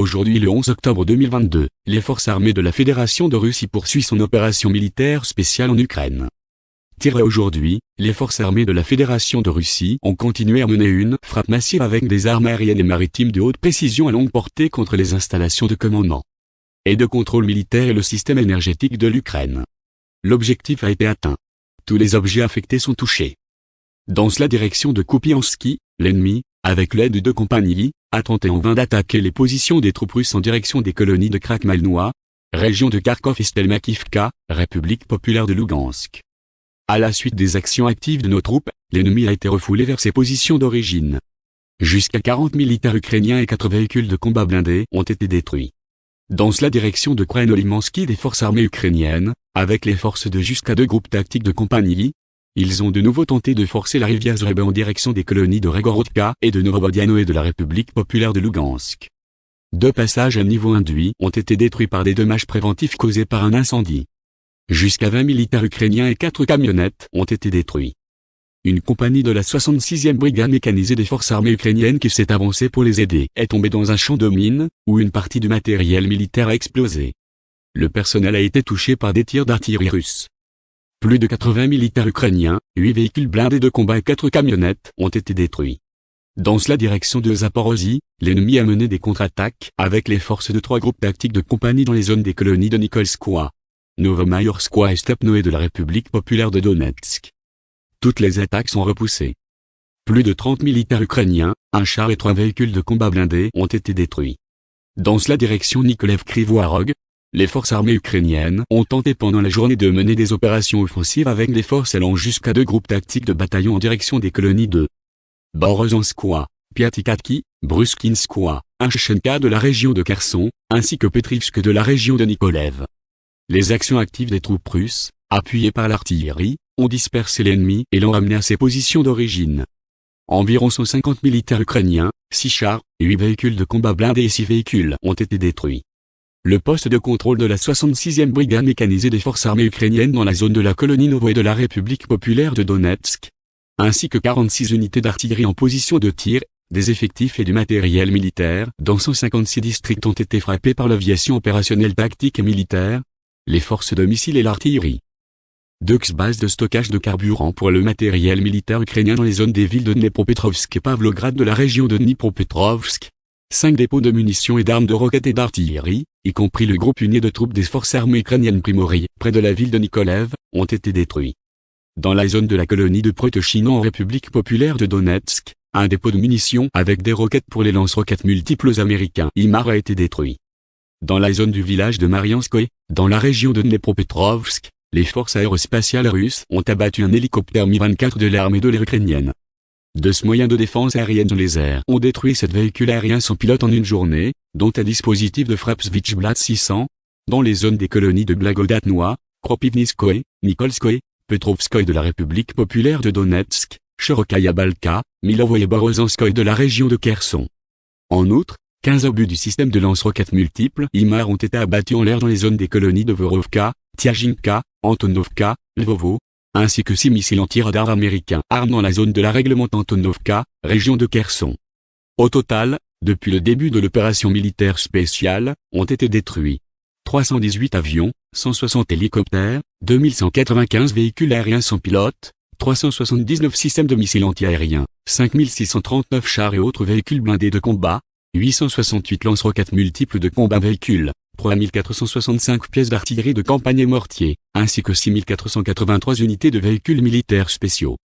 Aujourd'hui le 11 octobre 2022, les forces armées de la Fédération de Russie poursuivent son opération militaire spéciale en Ukraine. Aujourd'hui, les forces armées de la Fédération de Russie ont continué à mener une frappe massive avec des armes aériennes et maritimes de haute précision à longue portée contre les installations de commandement et de contrôle militaire et le système énergétique de l'Ukraine. L'objectif a été atteint. Tous les objets affectés sont touchés. Dans la direction de Kupiansky, l'ennemi, avec l'aide de 2 compagnies, a tenté en vain d'attaquer les positions des troupes russes en direction des colonies de Krakmalnoïa, région de Kharkov et Stelmakivka, République populaire de Lougansk. À la suite des actions actives de nos troupes, l'ennemi a été refoulé vers ses positions d'origine. Jusqu'à 40 militaires ukrainiens et 4 véhicules de combat blindés ont été détruits. Dans la direction de Kremlin-Limansky des forces armées ukrainiennes, avec les forces de jusqu'à 2 groupes tactiques de compagnie, ils ont de nouveau tenté de forcer la rivière Zreba en direction des colonies de Regorodka et de Novobodianoe de la République populaire de Lougansk. 2 passages à niveau induit ont été détruits par des dommages préventifs causés par un incendie. Jusqu'à 20 militaires ukrainiens et 4 camionnettes ont été détruits. Une compagnie de la 66e brigade mécanisée des forces armées ukrainiennes qui s'est avancée pour les aider est tombée dans un champ de mines, où une partie du matériel militaire a explosé. Le personnel a été touché par des tirs d'artillerie russe. Plus de 80 militaires ukrainiens, 8 véhicules blindés de combat et 4 camionnettes ont été détruits. Dans la direction de Zaporozhye, l'ennemi a mené des contre-attaques avec les forces de 3 groupes tactiques de compagnie dans les zones des colonies de Nikolskoye, Novomayorskoye et Stepnoe de la République populaire de Donetsk. Toutes les attaques sont repoussées. Plus de 30 militaires ukrainiens, un char et 3 véhicules de combat blindés ont été détruits. Dans la direction Nikolaev-Kryvyi-Rog, les forces armées ukrainiennes ont tenté pendant la journée de mener des opérations offensives avec des forces allant jusqu'à 2 groupes tactiques de bataillons en direction des colonies de Borozhanskoye, Piatikatki, Bruskinskoye, Inchchenka de la région de Kherson, ainsi que Petrivsk de la région de Nikolaev. Les actions actives des troupes russes, appuyées par l'artillerie, ont dispersé l'ennemi et l'ont ramené à ses positions d'origine. Environ 150 militaires ukrainiens, 6 chars, 8 véhicules de combat blindés et 6 véhicules ont été détruits. Le poste de contrôle de la 66e brigade mécanisée des forces armées ukrainiennes dans la zone de la colonie Novo et de la République populaire de Donetsk, ainsi que 46 unités d'artillerie en position de tir, des effectifs et du matériel militaire dans 156 districts ont été frappés par l'aviation opérationnelle tactique et militaire, les forces de missiles et l'artillerie. 2 bases de stockage de carburant pour le matériel militaire ukrainien dans les zones des villes de Dnepropetrovsk et Pavlograd de la région de Dnipropetrovsk. 5 dépôts de munitions et d'armes de roquettes et d'artillerie, y compris le groupe uni de troupes des forces armées ukrainiennes Primory, près de la ville de Nikolaev, ont été détruits. Dans la zone de la colonie de Protochino en République populaire de Donetsk, un dépôt de munitions avec des roquettes pour les lance-roquettes multiples américains IMAR a été détruit. Dans la zone du village de Marianskoye, dans la région de Dnepropetrovsk, les forces aérospatiales russes ont abattu un hélicoptère Mi-24 de l'armée de l'air ukrainienne. 2 moyens de défense aérienne dans les airs ont détruit 7 véhicules aériens sans pilote en une journée, dont un dispositif de frappe Switchblade 600, dans les zones des colonies de Blagodatnoye, Kropivnyskoye, Nikolskoye, Petrovskoye de la République populaire de Donetsk, Shirokaya Balka, Milovo et Borozhanskoye de la région de Kherson. En outre, 15 obus du système de lance-roquettes multiples IMAR ont été abattus en l'air dans les zones des colonies de Vorovka, Tiajinka, Antonovka, Lvovo, ainsi que 6 missiles anti-radar américains armes dans la zone de la règlement Antonovka, région de Kherson. Au total, depuis le début de l'opération militaire spéciale, ont été détruits 318 avions, 160 hélicoptères, 2195 véhicules aériens sans pilote, 379 systèmes de missiles anti-aériens, 5639 chars et autres véhicules blindés de combat, 868 lance-roquettes multiples de combat véhicules, 3465 pièces d'artillerie de campagne et mortiers, ainsi que 6483 unités de véhicules militaires spéciaux.